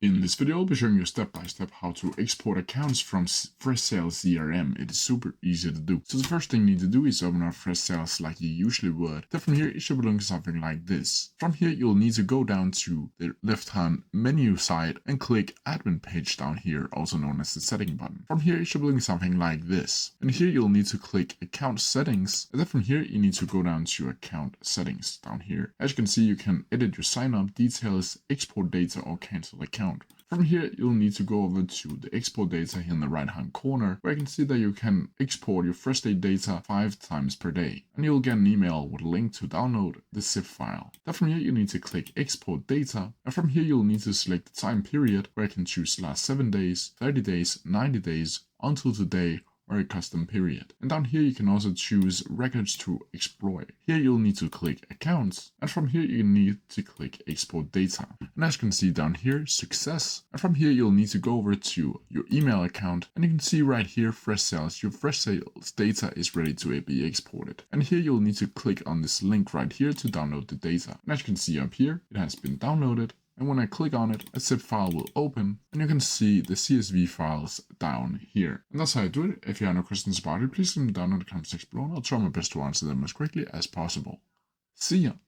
In this video, I'll be showing you step by step how to export accounts from Freshsales CRM. It is super easy to do. So the first thing you need to do is open up Freshsales like you usually would. Then from here, it should be looking something like this. From here, you'll need to go down to the left-hand menu side and click Admin Page down here, also known as the setting button. From here, it should be looking something like this. And here, you'll need to click Account Settings. And then from here, you need to go down to Account Settings down here. As you can see, you can edit your sign-up details, export data, or cancel account. From here, you'll need to go over to the export data here in the right hand corner, where you can see that you can export your Freshsales data 5 times per day. And you'll get an email with a link to download the zip file. Then from here, you need to click export data. And from here, you'll need to select the time period, where you can choose last 7 days, 30 days, 90 days, until today, or a custom period. And down here you can also choose records to exploit. Here you'll need to click accounts, and from here you need to click export data. And as you can see down here, success. And from here you'll need to go over to your email account, and you can see right here Freshsales, your Freshsales data is ready to be exported. And here you'll need to click on this link right here to download the data. And as you can see up here, it has been downloaded. And when I click on it, a zip file will open, and you can see the CSV files down here. And that's how I do it. If you have no questions about it, please leave them down in the comment section below, and I'll try my best to answer them as quickly as possible. See ya!